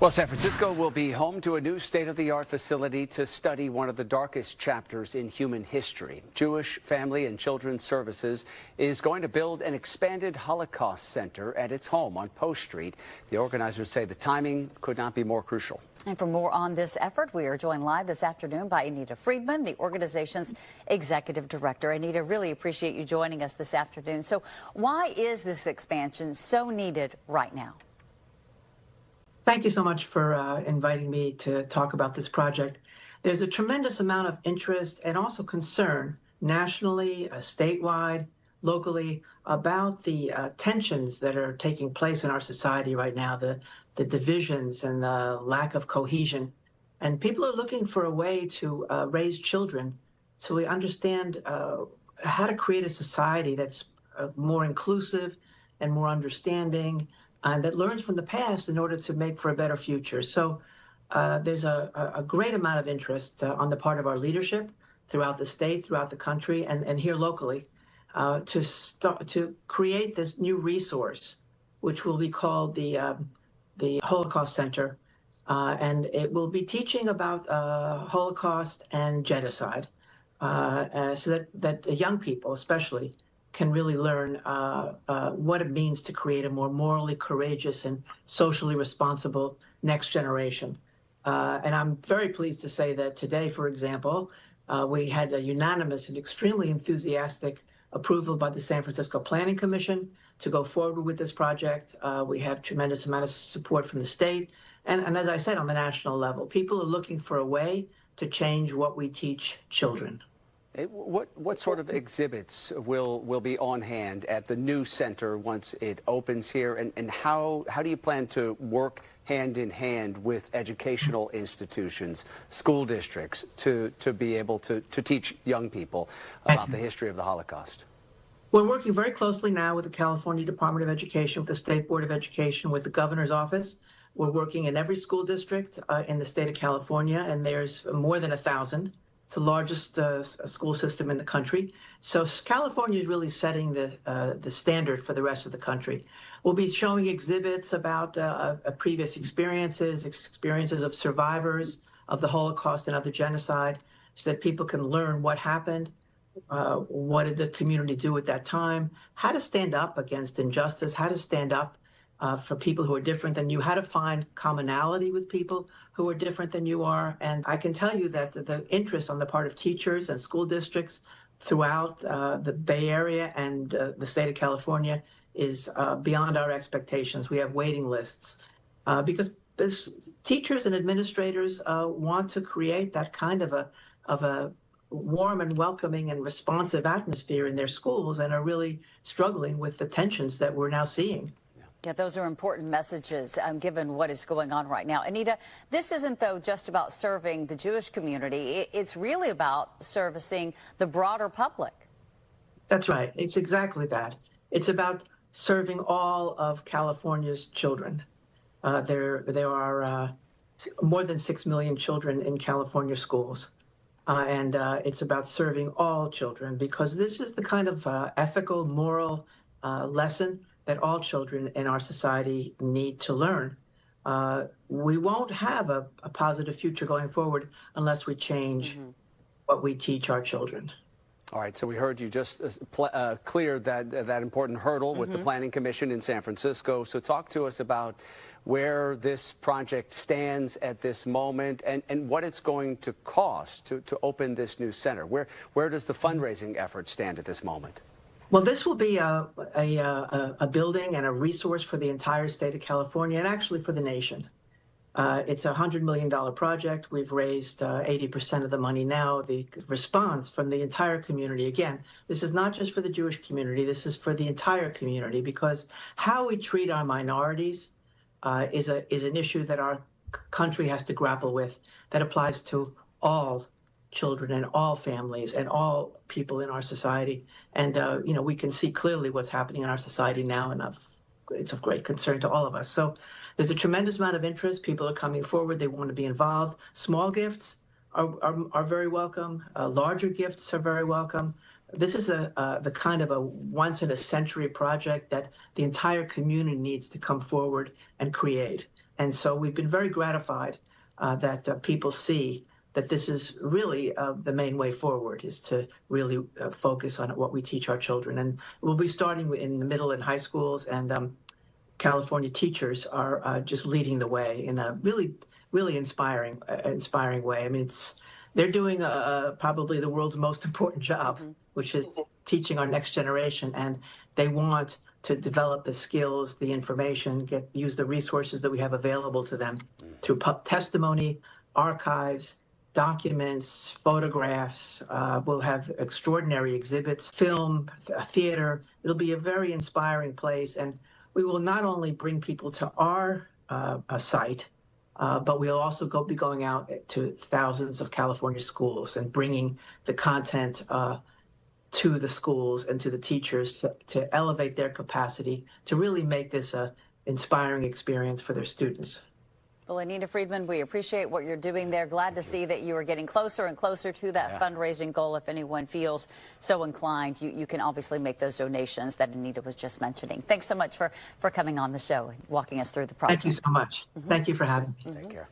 Well, San Francisco will be home to a new state-of-the-art facility to study one of the darkest chapters in human history. Jewish Family and Children's Services is going to build an expanded Holocaust Center at its home on Post Street. The organizers say the timing could not be more crucial. And for more on this effort, we are joined live this afternoon by Anita Friedman, the organization's Executive Director. Anita, really appreciate you joining us this afternoon. So why is this expansion so needed right now? Thank you so much for inviting me to talk about this project. There's a tremendous amount of interest and also concern nationally, statewide, locally about the tensions that are taking place in our society right now, the divisions and the lack of cohesion. And people are looking for a way to raise children so we understand how to create a society that's more inclusive and more understanding, and that learns from the past in order to make for a better future. So there's a great amount of interest on the part of our leadership throughout the state, throughout the country, and here locally to create this new resource, which will be called the Holocaust Center. And it will be teaching about Holocaust and genocide so that young people especially can really learn what it means to create a more morally courageous and socially responsible next generation. And I'm very pleased to say that today, for example, we had a unanimous and extremely enthusiastic approval by the San Francisco Planning Commission to go forward with this project. We have tremendous amount of support from the state. And as I said, on the national level, people are looking for a way to change what we teach children. What sort of exhibits will be on hand at the new center once it opens here, and how do you plan to work hand in hand with educational institutions, school districts, to be able to teach young people about the history of the Holocaust? We're working very closely now with the California Department of Education, with the State Board of Education, with the governor's office. We're working in every school district in the state of California, and there's more than 1,000. It's the largest school system in the country. So California is really setting the standard for the rest of the country. We'll be showing exhibits about previous experiences of survivors of the Holocaust and other genocide, so that people can learn what happened, what did the community do at that time, how to stand up against injustice, how to stand up for people who are different than you, how to find commonality with people who are different than you are. And I can tell you that the interest on the part of teachers and school districts throughout the Bay Area and the state of California is beyond our expectations. We have waiting lists because teachers and administrators want to create that kind of a warm and welcoming and responsive atmosphere in their schools, and are really struggling with the tensions that we're now seeing. Yeah, those are important messages given what is going on right now. Anita, this isn't, though, just about serving the Jewish community. It's really about servicing the broader public. That's right. It's exactly that. It's about serving all of California's children. There are more than 6 million children in California schools. And it's about serving all children, because this is the kind of ethical, moral lesson that all children in our society need to learn. We won't have a positive future going forward unless we change what we teach our children. All right, so we heard you just clear that important hurdle with the Planning Commission in San Francisco. So talk to us about where this project stands at this moment, and what it's going to cost to open this new center. Where does the fundraising effort stand at this moment? Well, this will be a building and a resource for the entire state of California, and actually for the nation. It's a $100 million project. We've raised 80% of the money now. The response from the entire community, again, this is not just for the Jewish community, this is for the entire community, because how we treat our minorities is an issue that our country has to grapple with, that applies to all children and all families and all people in our society. And, we can see clearly what's happening in our society now, and it's of great concern to all of us. So there's a tremendous amount of interest. People are coming forward. They want to be involved. Small gifts are very welcome. Larger gifts are very welcome. This is the kind of a once-in-a-century project that the entire community needs to come forward and create. And so we've been very gratified that people see that this is really the main way forward, is to really focus on what we teach our children. And we'll be starting in the middle and high schools, and California teachers are just leading the way in a really inspiring way. I mean, they're doing probably the world's most important job, which is teaching our next generation, and they want to develop the skills, the information, use the resources that we have available to them through testimony, archives, documents, photographs. We'll have extraordinary exhibits, film, theater. It'll be a very inspiring place, and we will not only bring people to our site, but we'll also be going out to thousands of California schools and bringing the content to the schools and to the teachers to elevate their capacity to really make this an inspiring experience for their students. Well, Anita Friedman, we appreciate what you're doing there. Glad to see that you are getting closer and closer to that fundraising goal. If anyone feels so inclined, you can obviously make those donations that Anita was just mentioning. Thanks so much for coming on the show and walking us through the project. Thank you so much. Thank you for having me. Take care.